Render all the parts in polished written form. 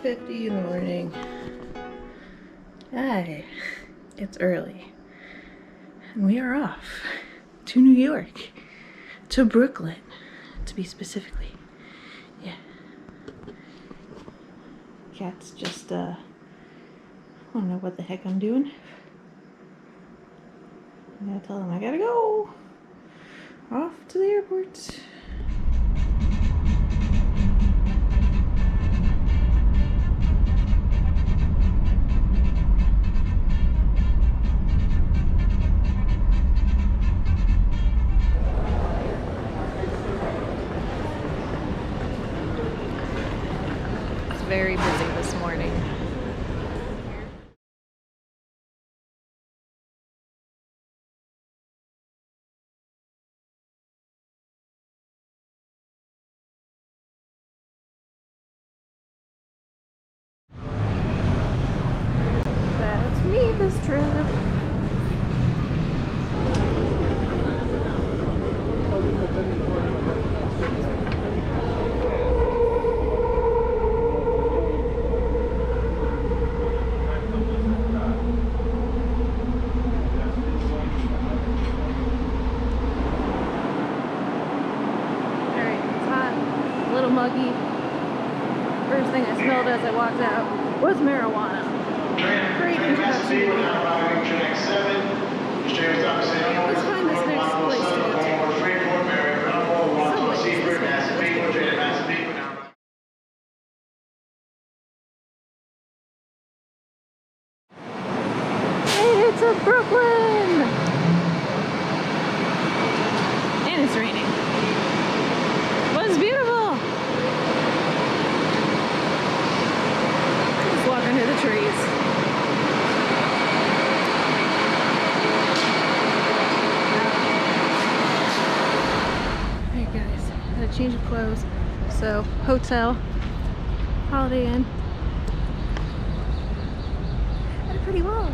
6:50 in the morning. Hi, it's early. And we are off to New York. To Brooklyn, to be specifically. Yeah. Cat's just, I don't know what the heck I'm doing. I'm gonna tell them I gotta go. Off to the airport. It's very busy this morning. That's me this trip. Alright, it's hot, a little muggy. First thing I smelled as I walked out was marijuana. Great introduction. Let's find this next place to go to. Subway, this way. Hey, it's in Brooklyn! And it's raining. But it's beautiful! Just walk under the trees. Alright guys, had a change of clothes. So, hotel, Holiday Inn. Had a pretty well.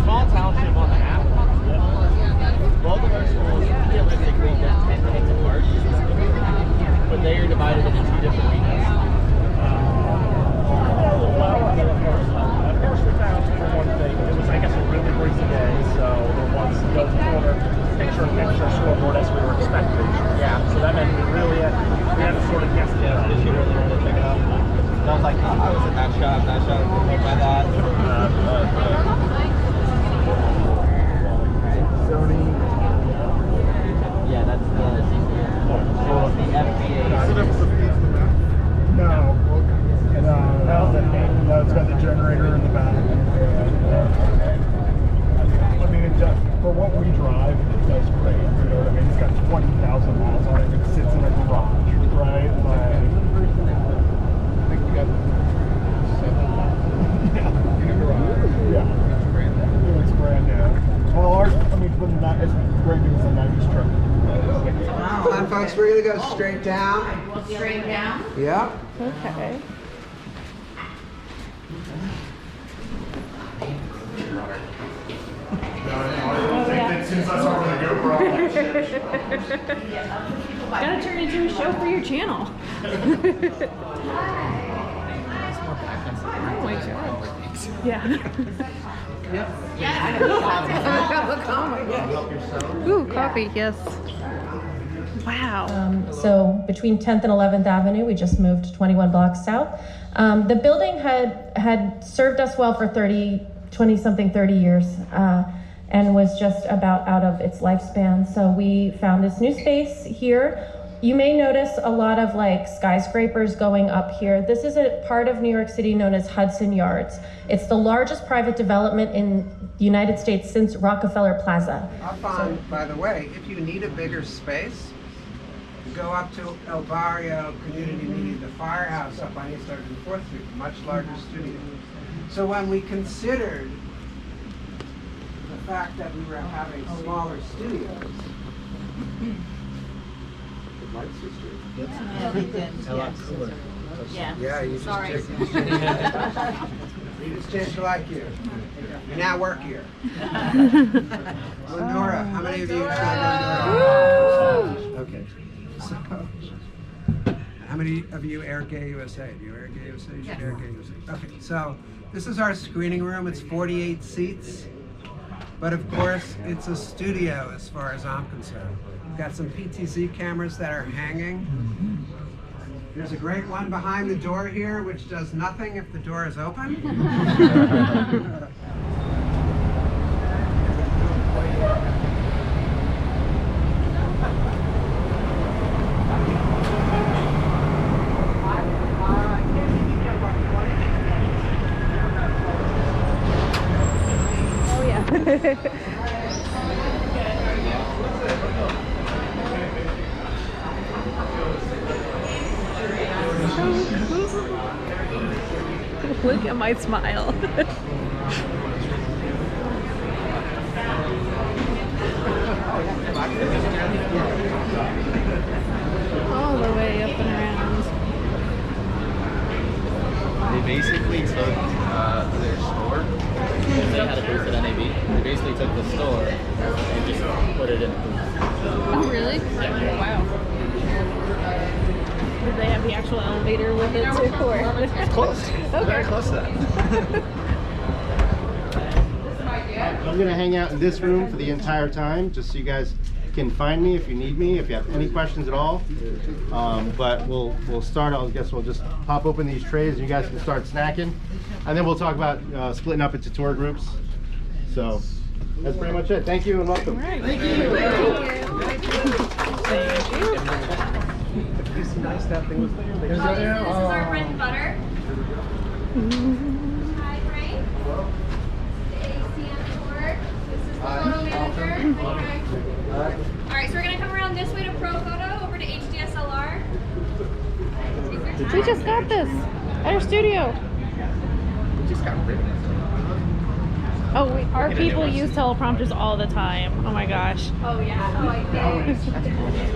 Small township on the app. Both of our schools realistically just 10 minutes apart, but they are divided into two different regions. Of course, we found one thing. It was, I guess, a really breezy day, so there was no corner picture scoreboard as we were expecting. Yeah. So that meant we had to sort of guess it out. Did she really want to check it out? I was like, oh, I was in that shot, by that. Sony. Yeah, that's the FBA. No. No, it's got the generator in the back. I mean, for what we drive, it does great. You know what I mean? It's got 20,000 miles on it. It sits in a garage, right? Like, Next, we're gonna go straight down. Straight down. Yep. Okay. Gotta turn it into a show for your channel. Oh my god. Yeah. Ooh, coffee, yes. Wow. So between 10th and 11th Avenue, we just moved 21 blocks south. The building had served us well for 30 years, and was just about out of its lifespan. So we found this new space here. You may notice a lot of like skyscrapers going up here. This is a part of New York City known as Hudson Yards. It's the largest private development in the United States since Rockefeller Plaza. Up on, by the way, if you need a bigger space, go up to El Barrio Community Media, the firehouse up on East 34th Street, much larger studio. So when we considered the fact that we were having smaller studios, yeah, you just changed to like you. You now work here. Glendora, how many of you know Glendora? Okay. So, how many of you air Gay USA? Do you air Gay USA? You should air Gay USA. Okay, so this is our screening room. It's 48 seats. But of course, it's a studio as far as I'm concerned. We've got some PTZ cameras that are hanging. There's a great one behind the door here, which does nothing if the door is open. Oh yeah. Look at my smile. All the way up and around. They basically took their store. They had a booth at NAB. They basically took the store and just put it in the booth. Oh really? Wow. Did they have the actual elevator with it too? Or? It's close. Okay. Very close to that. I'm gonna hang out in this room for the entire time, just so you guys can find me if you need me, if you have any questions at all. But we'll start. I guess we'll just pop open these trays and you guys can start snacking, and then we'll talk about splitting up into tour groups. So that's pretty much it. Thank you and welcome. All right. Thank you. It's nice that thing was there. This is our bread and butter. Hi, Frank. The ACM tour. This is the photo manager. All right, so we're gonna come around this way to Pro Photo, over to HDSLR. We just got this at our studio. We just got rid of it. Oh, our people use teleprompters all the time. Oh my gosh. Oh yeah. Oh, I know. It's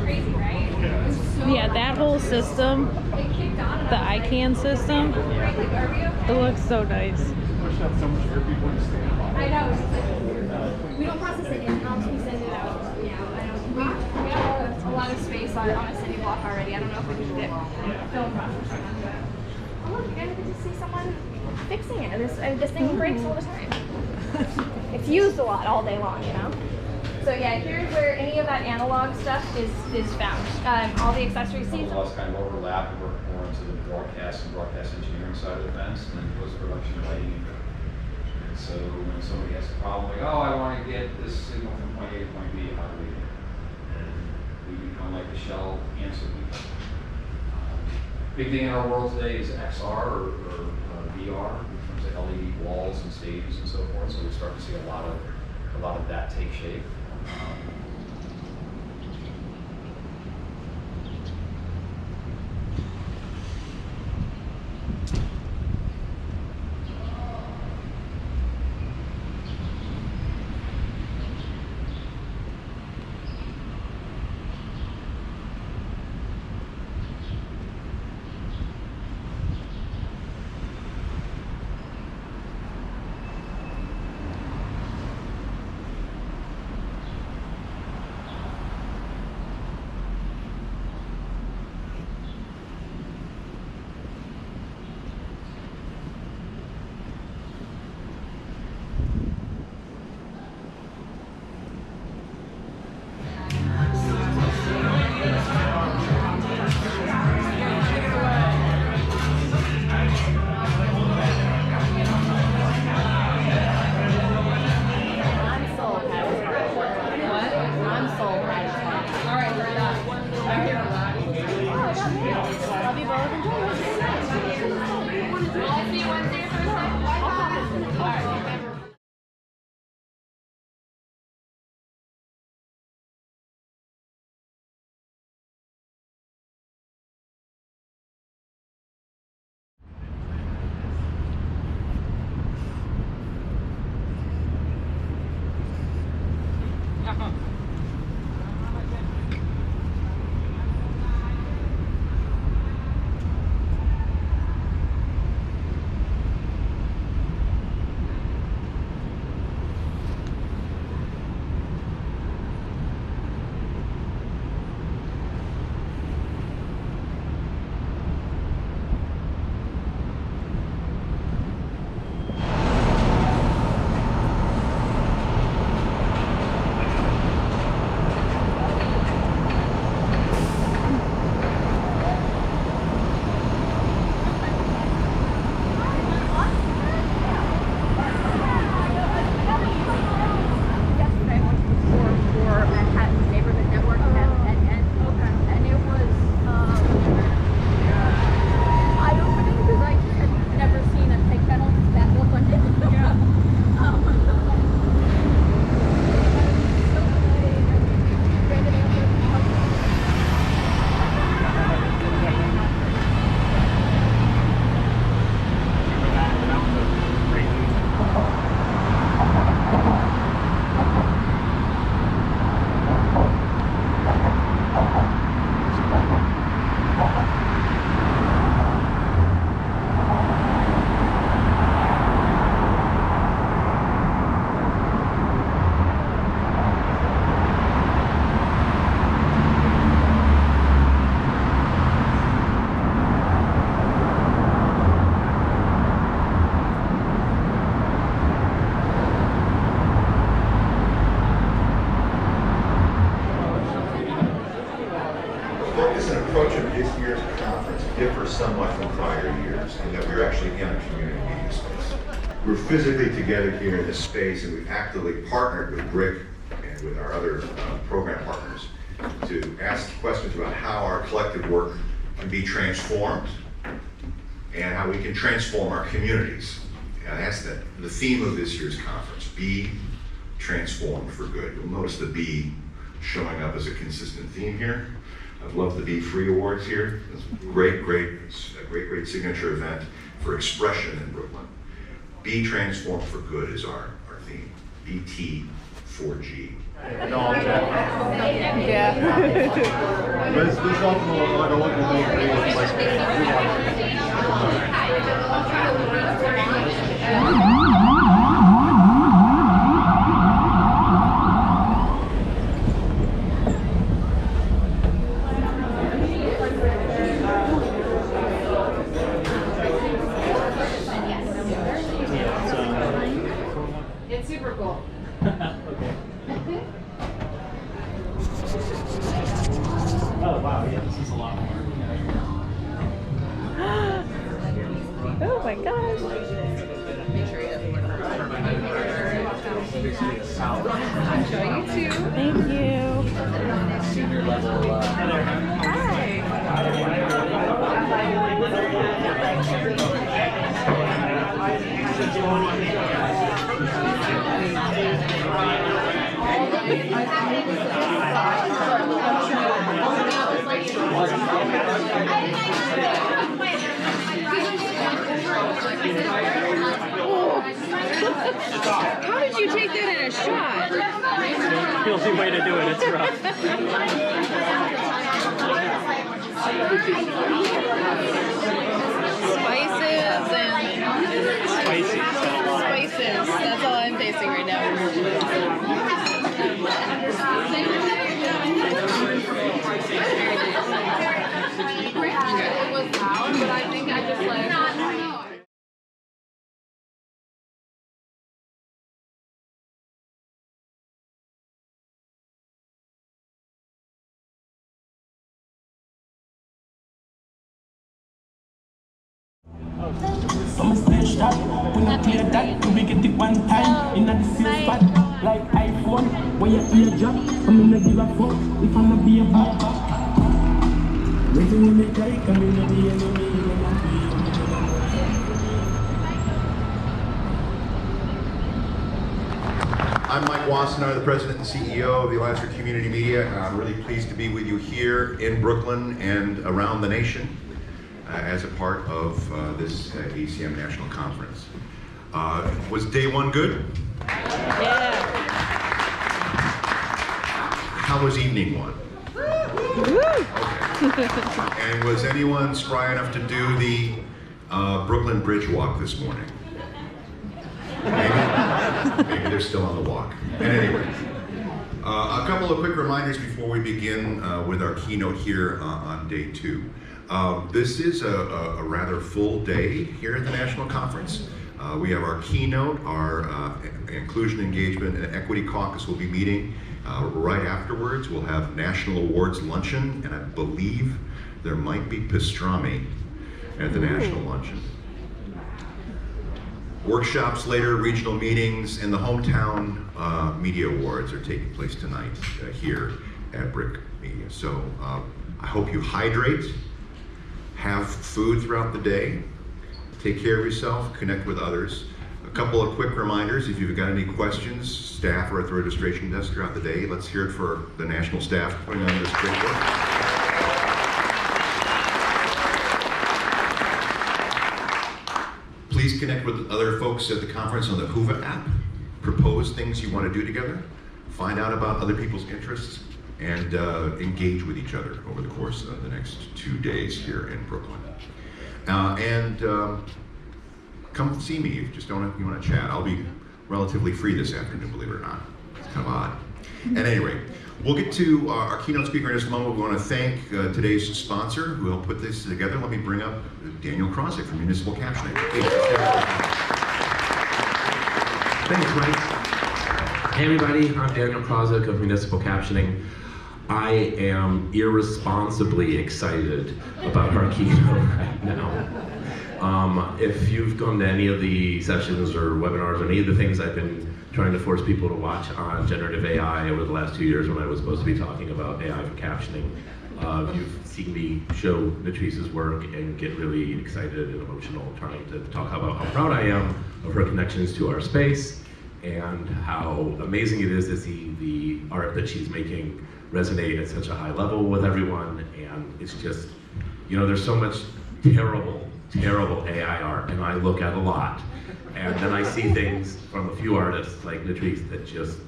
crazy, right? It's so Yeah, that whole system, It kicked on. the ICANN system, it looks so nice. I know. It's just like, we don't process it in-house. We send it out. Yeah, I know. We have a lot of space on a city block already. I don't know if we can get film processing on that. Oh look, you guys get to see someone fixing it. This thing breaks all the time. It's used a lot all day long, you know? So yeah, here's where any of that analog stuff is found. All the accessory seats. All this kind of overlap and work more into the broadcast and broadcast engineering side of the fence, and then post-production lighting. And so when somebody has a problem, like, oh, I want to get this signal from point A to point B, how do we do it? And we become like the shell answer people. Big thing in our world today is XR or VR in terms of LED walls and stages and so forth. So we start to see a lot of that take shape. we're physically together here in this space, and we've actively partnered with BRIC and with our other program partners to ask questions about how our collective work can be transformed and how we can transform our communities. And that's the theme of this year's conference, Be Transformed for Good. You'll notice the B showing up as a consistent theme here. I've loved the Be Free Awards here. It's a great signature event for expression in Brooklyn. Be Transformed for Good is our theme, BT4G. Yeah. This ultimately, like a local It's super cool. Oh wow, yeah, this is a lot more. Oh my gosh. You too. Thank you. Senior level. How did you take that in a shot? Guilty way to do it, it's rough. Spices and spices. That's all I'm tasting right It was loud, but I think I just like. Some stage that, when I clear that, we get it one time in the same spot, like iPhone. When you hear job, I'm gonna give a fuck if I'm gonna be a bad. Waiting when they take, I'm gonna be enemy. I'm Mike Wassenaar, the President and CEO of the Alliance for Community Media, and I'm really pleased to be with you here in Brooklyn and around the nation as a part of this ACM National Conference. Was day one good? Yeah. How was evening one? Okay. And was anyone spry enough to do the Brooklyn Bridge Walk this morning? Maybe they're still on the walk. At any rate, a couple of quick reminders before we begin with our keynote here on day two. This is a rather full day here at the National Conference. We have our keynote, our Inclusion, Engagement, and Equity Caucus will be meeting right afterwards. We'll have National Awards Luncheon, and I believe there might be pastrami at the National Luncheon. Workshops later, regional meetings, and the Hometown Media Awards are taking place tonight here at BRIC Media. So I hope you hydrate, have food throughout the day, take care of yourself, connect with others. A couple of quick reminders, if you've got any questions, staff are at the registration desk throughout the day. Let's hear it for the national staff putting on this great work. Please connect with other folks at the conference on the Whova app. Propose things you want to do together. Find out about other people's interests and engage with each other over the course of the next 2 days here in Brooklyn. Come see me if you want to chat. I'll be relatively free this afternoon, believe it or not. It's kind of odd. At any rate, we'll get to our keynote speaker in just a moment. We want to thank today's sponsor who helped put this together. Let me bring up Daniel Krosick from Municipal Captioning. Thanks, Mike. Hey everybody, I'm Daniel Krosick of Municipal Captioning. I am irresponsibly excited about our keynote right now. If you've come to any of the sessions or webinars or any of the things I've been trying to force people to watch on generative AI over the last 2 years when I was supposed to be talking about AI for captioning, you've seen me show Natrice's work and get really excited and emotional trying to talk about how proud I am of her connections to our space and how amazing it is to see the art that she's making resonate at such a high level with everyone. And it's just, you know, there's so much terrible AI art, and I look at a lot. And then I see things from a few artists like Natrice that just,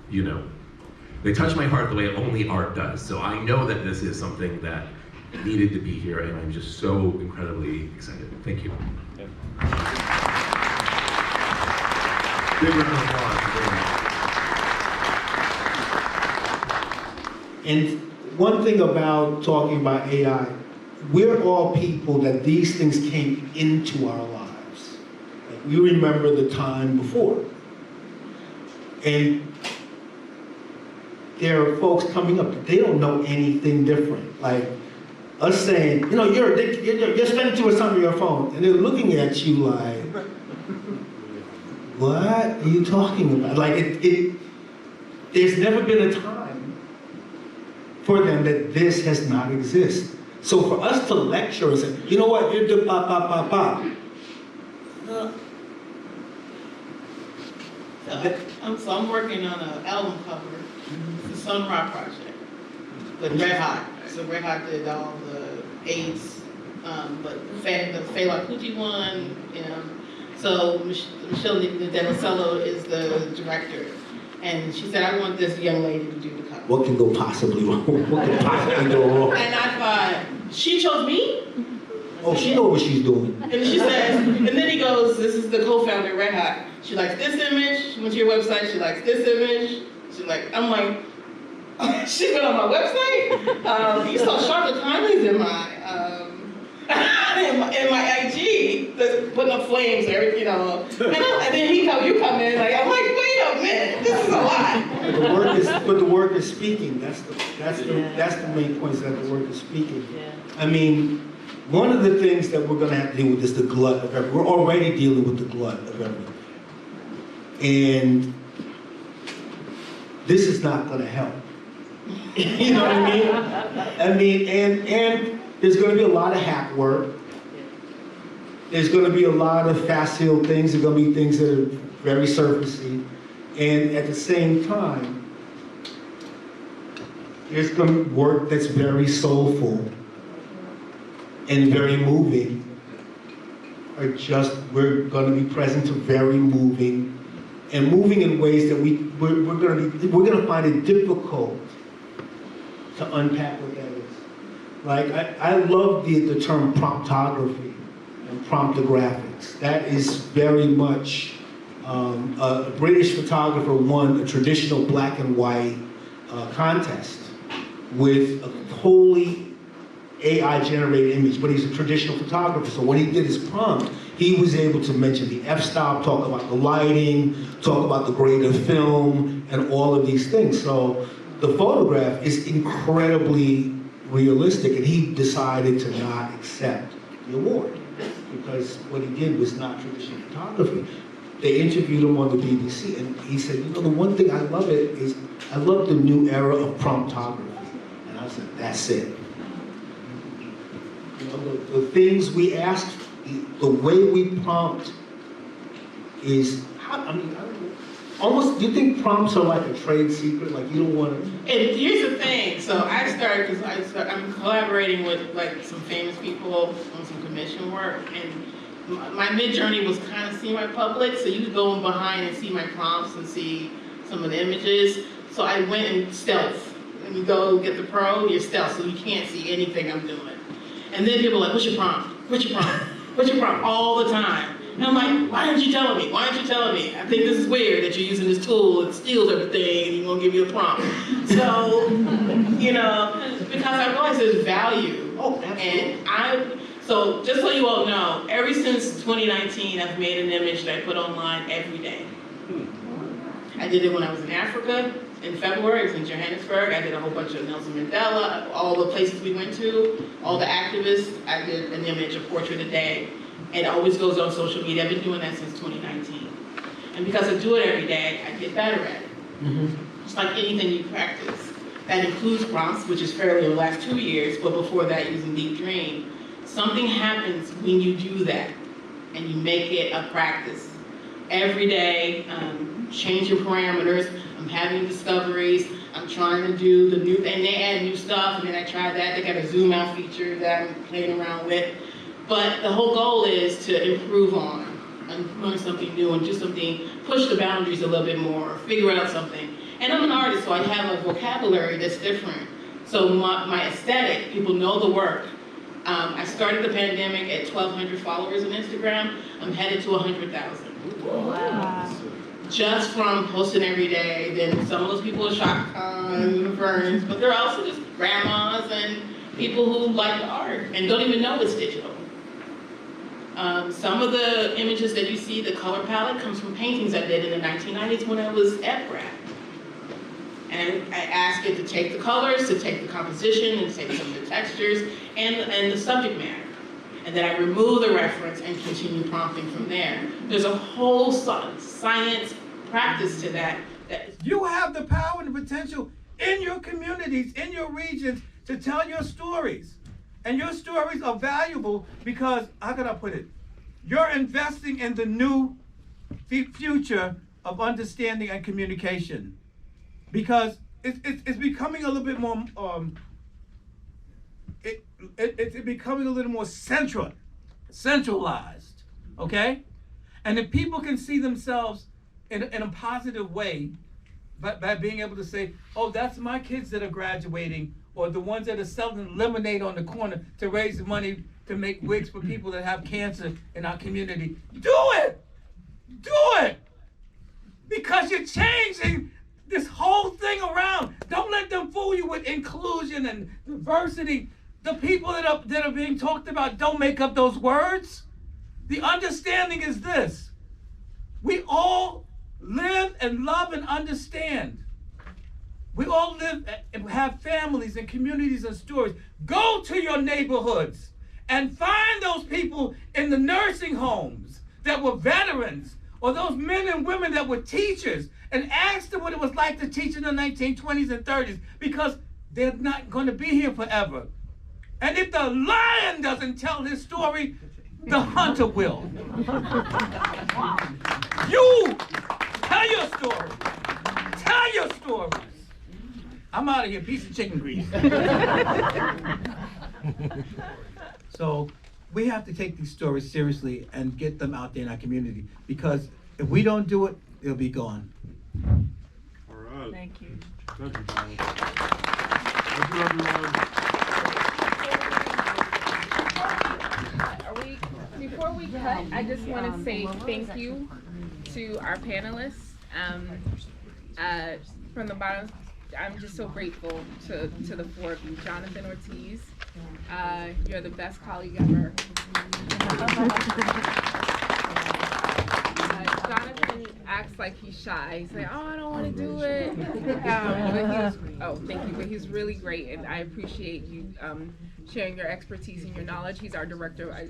you know, they touch my heart the way only art does. So I know that this is something that needed to be here, and I'm just so incredibly excited. Thank you. Big round of applause. And one thing about talking about AI, we're all people that these things came into our lives. Like, we remember the time before. And there are folks coming up that they don't know anything different. Like us saying, you know, you're spending too much time on your phone, and they're looking at you like, what are you talking about? Like, there's never been a time for them that this has not existed. So for us to lecture and say, you know what, you're the pop, pop, pop, pop. So I'm working on an album cover, the Sun Ra project, with Red Hot. So Red Hot did all the AIDS, but the Fela Kuti one, you know. So Michelle Demosello is the director. And she said, I want this young lady to do the cover. What can go possibly wrong? What can possibly go wrong? And I thought, she chose me? Oh, she knows what she's doing. And she says, and then he goes, this is the co-founder of Red Hot. She likes this image. She went to your website. She likes this image. She's like, I'm like, she went on my website. You saw Charlotte Conley's in my IG, that's putting up flames, you know. And then you come in, like, I'm like, wait a minute, this is a lot. But the work is speaking. That's the main point, is that the work is speaking. I mean, one of the things that we're going to have to deal with is the glut of everything. We're already dealing with the glut of everything. And this is not going to help. You know what I mean? I mean, and there's going to be a lot of hack work. There's going to be a lot of facile things. There's going to be things that are very surfacey. And at the same time, there's going to be work that's very soulful and very moving. We're going to be present to very moving, and moving in ways that we're going to find it difficult to unpack what that is. Like, I love the term promptography and promptographics. That is very much, a British photographer won a traditional black and white contest with a wholly AI-generated image, but he's a traditional photographer, so when he did his prompt, he was able to mention the f-stop, talk about the lighting, talk about the grade of film, and all of these things. So the photograph is incredibly realistic, and he decided to not accept the award because what he did was not traditional photography. They interviewed him on the BBC, and he said, you know, the one thing I love is I love the new era of promptography. And I said, that's it. You know, the things we ask, the way we prompt is, I don't know, almost, do you think prompts are like a trade secret? Like, you don't want to... And here's the thing. So I started, because I'm collaborating with like some famous people on some commission work, and my mid-journey was kind of semi-public, so you could go in behind and see my prompts and see some of the images. So I went in stealth. When you go get the pro, you're stealth, so you can't see anything I'm doing. And then people are like, what's your prompt? What's your prompt? What's your prompt? All the time. And I'm like, why aren't you telling me? Why aren't you telling me? I think this is weird that you're using this tool that steals everything and you're gonna give me a prompt. So, you know, because I realize there's value. Oh, absolutely. And so just so you all know, ever since 2019, I've made an image that I put online every day. I did it when I was in Africa in February. I was in Johannesburg. I did a whole bunch of Nelson Mandela, all the places we went to, all the activists. I did an image, a portrait a day. It always goes on social media. I've been doing that since 2019. And because I do it every day, I get better at it. It's like anything you practice. That includes prompts, which is fairly in the last 2 years, but before that using Deep Dream. Something happens when you do that and you make it a practice. Every day, change your parameters. I'm having discoveries. I'm trying to do the new, and they add new stuff, and then I try that. They got a zoom out feature that I'm playing around with. But the whole goal is to improve on and learn something new and do something, push the boundaries a little bit more, figure out something. And I'm an artist, so I have a vocabulary that's different. So my aesthetic, people know the work. I started the pandemic at 1,200 followers on Instagram. I'm headed to 100,000. Wow. Just from posting every day. Then some of those people are Shaka Khan and Ferns, but they're also just grandmas and people who like the art and don't even know it's digital. Some of the images that you see, the color palette, comes from paintings I did in the 1990s when I was at Pratt. And I asked it to take the colors, to take the composition, and take some of the textures, and the subject matter. And then I remove the reference and continue prompting from there. There's a whole science practice to that. You have the power and the potential in your communities, in your regions, to tell your stories. And your stories are valuable because, how can I put it? You're investing in the new future of understanding and communication. Because it's becoming a little bit more, it's becoming a little more centralized, okay? And if people can see themselves in a positive way by being able to say, oh, that's my kids that are graduating, or the ones that are selling lemonade on the corner to raise money to make wigs for people that have cancer in our community. Do it! Do it! Because you're changing this whole thing around. Don't let them fool you with inclusion and diversity. The people that are being talked about don't make up those words. The understanding is this. We all live and love and understand. We all live and have families and communities and stories. Go to your neighborhoods and find those people in the nursing homes that were veterans, or those men and women that were teachers, and ask them what it was like to teach in the 1920s and 30s, because they're not going to be here forever. And if the lion doesn't tell his story, the hunter will. You tell your story. Tell your stories. I'm out of here, piece of chicken grease. So we have to take these stories seriously and get them out there in our community, because if we don't do it, they'll be gone. All right. Thank you. Thank you, Donald. Thank you, everyone. Before we cut, I just want to say thank you to our panelists. From the bottom, I'm just so grateful to the four of you. Jonathan Ortiz, you're the best colleague ever. Jonathan acts like he's shy. He's like, oh, I don't want to do it. Thank you. But he's really great, and I appreciate you sharing your expertise and your knowledge. He's our director.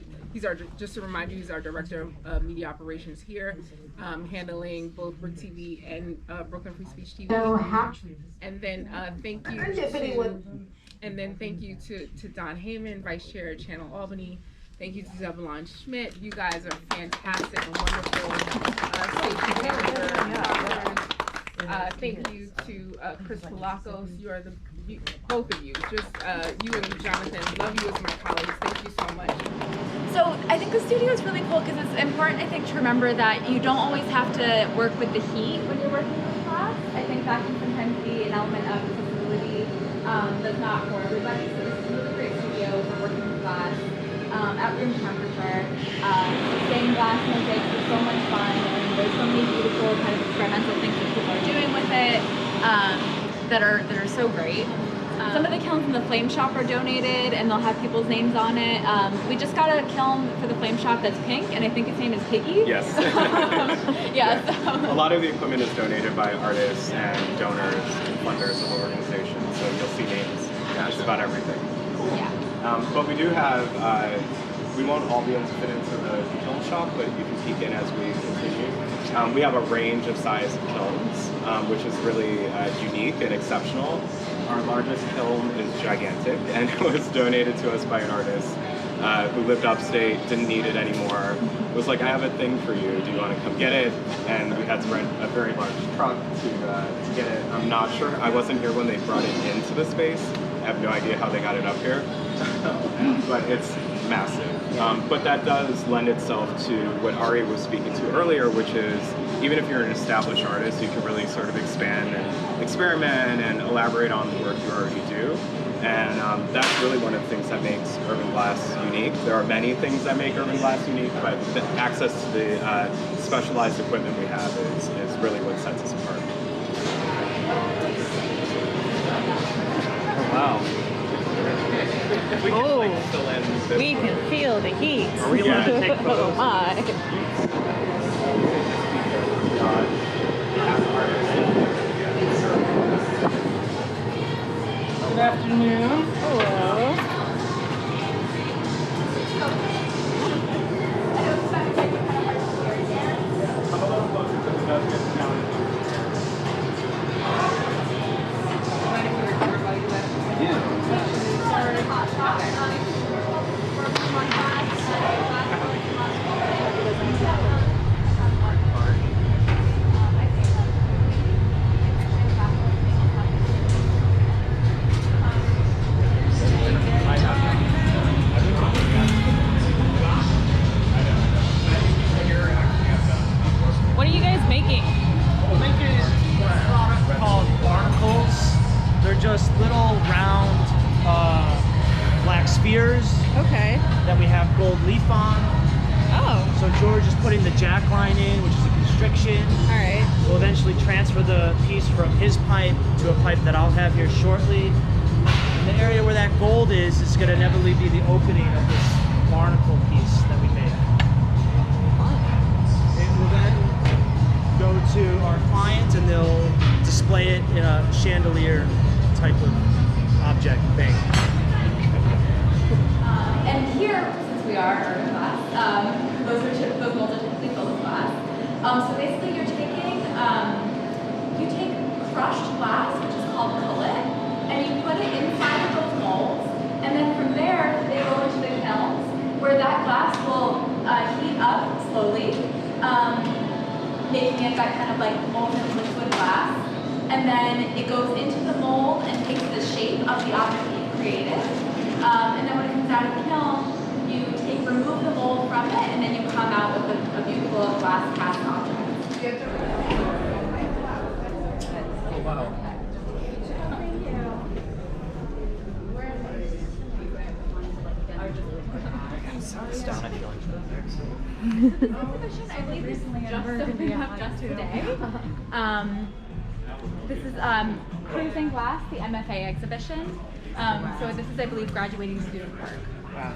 Just to remind you, he's our director of media operations here, handling both Brick TV and Brooklyn Free Speech TV. And then thank you to Don Heyman, Vice Chair at Channel Albany. Thank you to Zebulon Schmidt. You guys are fantastic and wonderful station managers. Thank you to Chris Palakos. You are both of you. Just you and Jonathan. Love you as my colleagues. Thank you so much. So I think the studio is really cool because it's important, I think, to remember that you don't always have to work with the heat when you're working with class. I think that can sometimes be an element of accessibility that's not for everybody. So this is a really great studio for working with glass at room temperature. Stained glass mosaics are so much fun, and there's so many beautiful kind of experimental things that people are doing with it that are so great. Some of the kilns in the Flame Shop are donated, and they'll have people's names on it. We just got a kiln for the Flame Shop that's pink, and I think its name is Piggy. Yes. Yeah. A lot of the equipment is donated by artists and donors and funders of organizations, so you'll see names just about everything. Yeah. But we do have we won't all be able to fit into the kiln shop, but you can peek in as we continue. We have a range of size kilns, which is really unique and exceptional. Our largest kiln is gigantic, and it was donated to us by an artist who lived upstate, didn't need it anymore. Was like, I have a thing for you, do you want to come get it? And we had to rent a very large truck to get it. I'm not sure, I wasn't here when they brought it into the space. I have no idea how they got it up here, but it's massive. But that does lend itself to what Ari was speaking to earlier, which is even if you're an established artist, you can really sort of expand and experiment and elaborate on the work you already do. And that's really one of the things that makes Urban Glass unique. There are many things that make Urban Glass unique, but the access to the specialized equipment we have is really what sets us apart. Oh, wow. We can feel the heat. Are we allowed to take photos? Oh my. Good afternoon. Hello. What are you guys making? We're making a product called barnacles. They're just little round black spheres. Okay. That we have gold leaf on. Oh. So George is putting the jack line in, which is a constriction. All right. We'll eventually transfer the piece from his pipe to a pipe that I'll have here shortly. And the area where that gold is going to inevitably be the opening of this barnacle piece that we made. It will then go to our client and they'll display it in a chandelier type of object thing. And here, since we are Urban Glass, those molds are typically filled with glass. So basically you're taking, you take crushed glass, which is called cullet, and you put it inside of those molds, and then from there, they go into the kilns, where that glass will heat up slowly, making it that kind of like molten liquid glass. And then it goes into the mold and takes the shape of the object that you created. And then when it comes out of the kiln, you remove the mold from it, and then you come out with a beautiful glass cast object. Oh, wow. Exhibition, I believe, is just opened up just today. This is Crimson Glass, the MFA exhibition. So this is, I believe, graduating student work. Wow.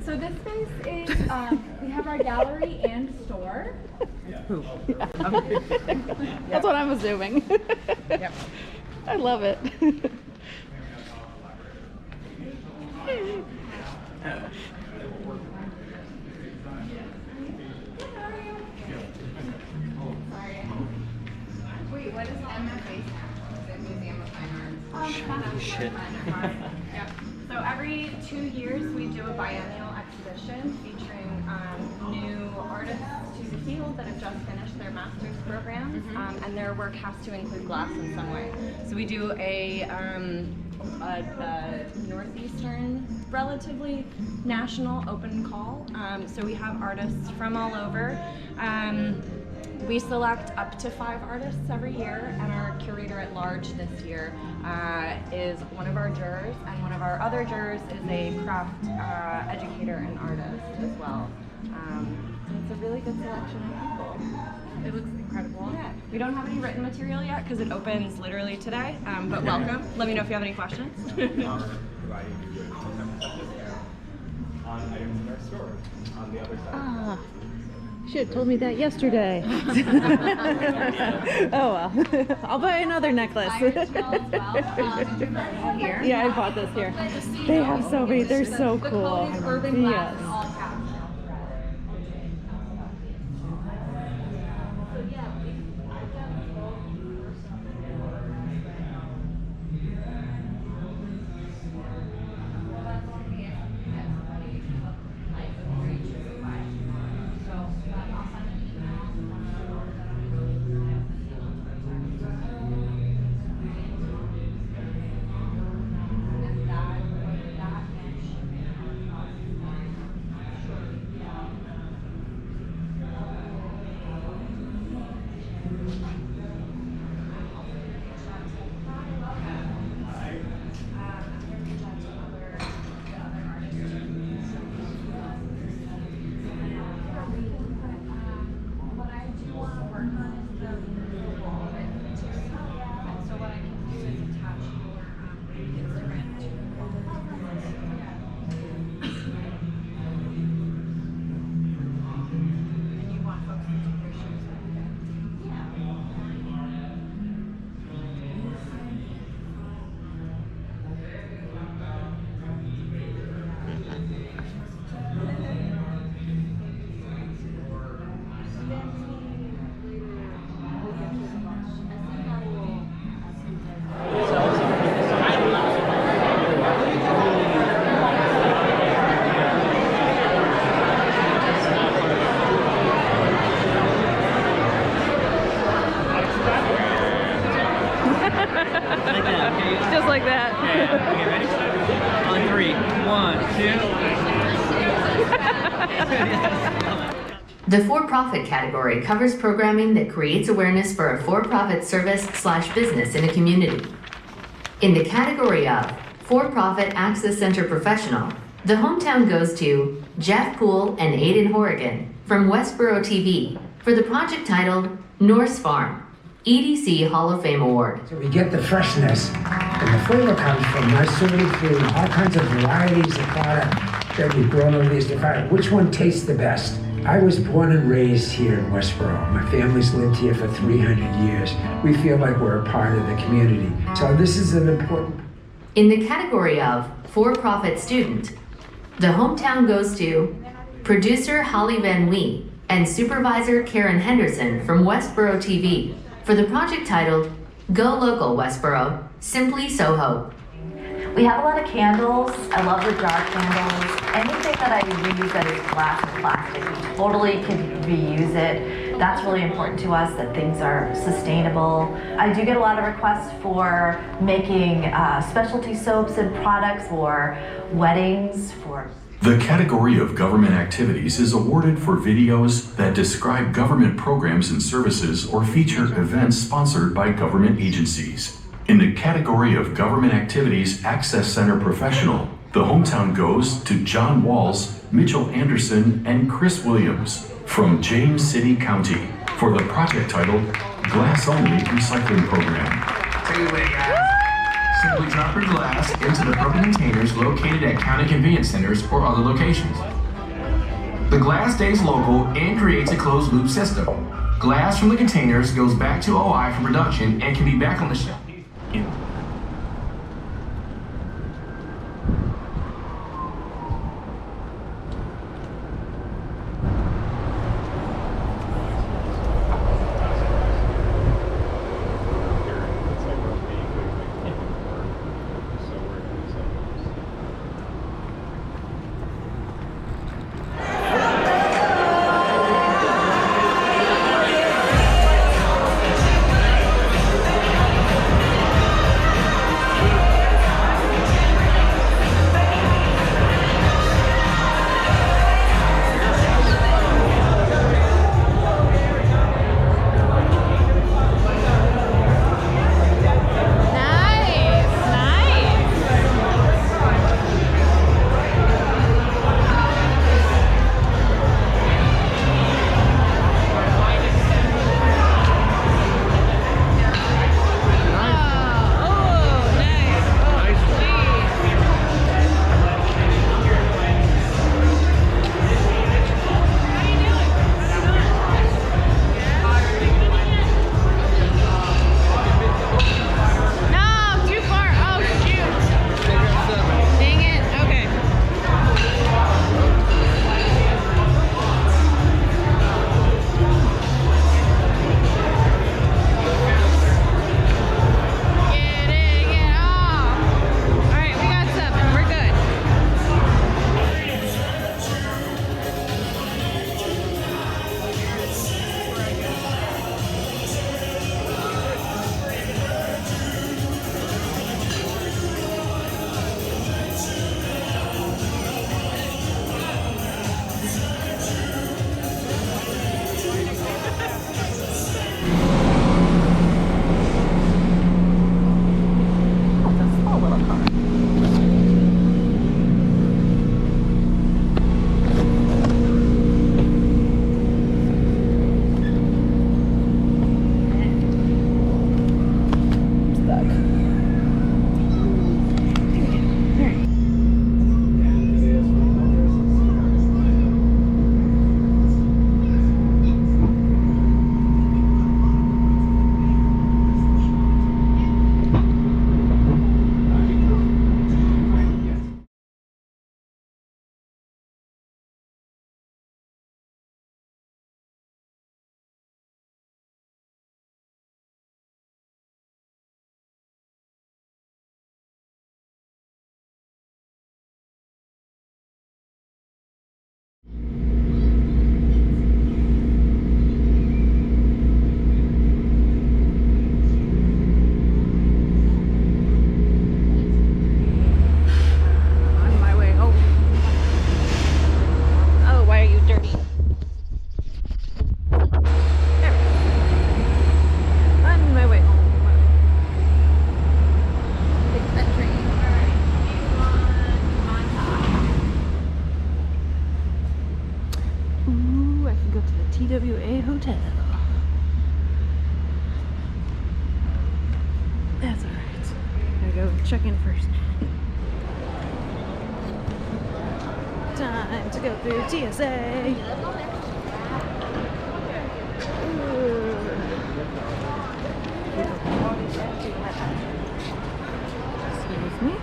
So this space is, we have our gallery and store. That's what I'm assuming. Yep. I love it. Wait, what is MFA? Museum of Fine Arts. Shit. Yep. So every 2 years we do a biennial exhibition featuring new artists to the field that have just finished their master's programs, and their work has to include glass in some way. So we do a northeastern, relatively national open call. So we have artists from all over. We select up to 5 artists every year, and our curator at large this year is one of our jurors, and one of our other jurors is a craft educator and artist as well. So it's a really good selection of people. It looks incredible. Yeah. We don't have any written material yet because it opens literally today, but welcome. Let me know if you have any questions. Providing you with 10% discount on items in our store on the other side. Ah. Should have told me that yesterday. Oh well. I'll buy another necklace. Yeah, I bought this here. They have so many. They're so cool. Yes. Just like that. Okay, ready? On 3. 1, 2. The for-profit category covers programming that creates awareness for a for-profit service/business in a community. In the category of for-profit access center professional, the hometown goes to Jeff Poole and Aiden Horrigan from Westboro TV for the project titled Norse Farm, EDC Hall of Fame Award. So we get the freshness, and the flavor comes from my sorting through all kinds of varieties of product that we've grown over these different. Which one tastes the best? I was born and raised here in Westboro. My family's lived here for 300 years. We feel like we're a part of the community. So this is an important. In the category of for-profit student, the hometown goes to producer Holly Van Wee and supervisor Karen Henderson from Westboro TV for the project titled Go Local Westboro, Simply Soho. We have a lot of candles. I love the jar candles. Anything that I reuse that is glass and plastic, we totally can reuse it. That's really important to us, that things are sustainable. I do get a lot of requests for making specialty soaps and products for weddings, for... The category of government activities is awarded for videos that describe government programs and services or feature events sponsored by government agencies. In the category of government activities access center professional, the hometown goes to John Walls, Mitchell Anderson, and Chris Williams from James City County for the project titled Glass Only Recycling Program. Take it away, guys. Simply drop your glass into the broken containers located at county convenience centers or other locations. The glass stays local and creates a closed loop system. Glass from the containers goes back to OI for production and can be back on the shelf. Go to the TWA Hotel. That's alright. Gotta go check in first. Time to go through TSA. Excuse me.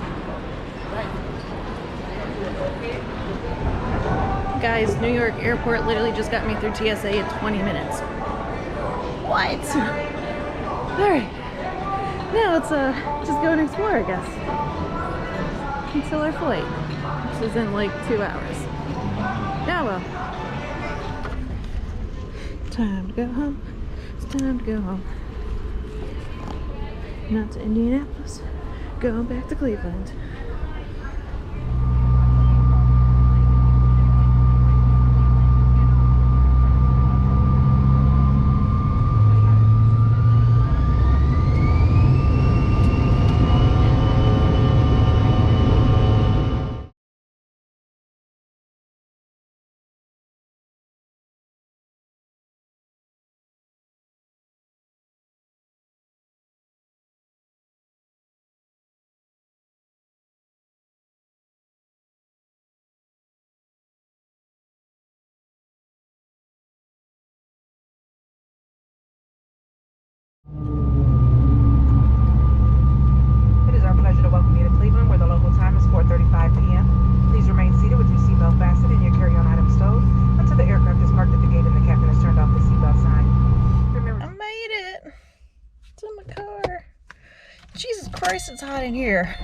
Guys, New York airport literally just got me through TSA in 20 minutes. What? Alright. Now let's just go and explore, I guess. Until our flight. This is in like 2 hours. Yeah, well. Time to go home. It's time to go home. Not to Indianapolis. Going back to Cleveland. It is our pleasure to welcome you to Cleveland, where the local time is 4:35 p.m. Please remain seated with your seatbelt fastened and your carry-on items stowed until the aircraft is parked at the gate and the captain has turned off the seatbelt sign. Remember, I made it. It's in my car. Jesus Christ, it's hot in here.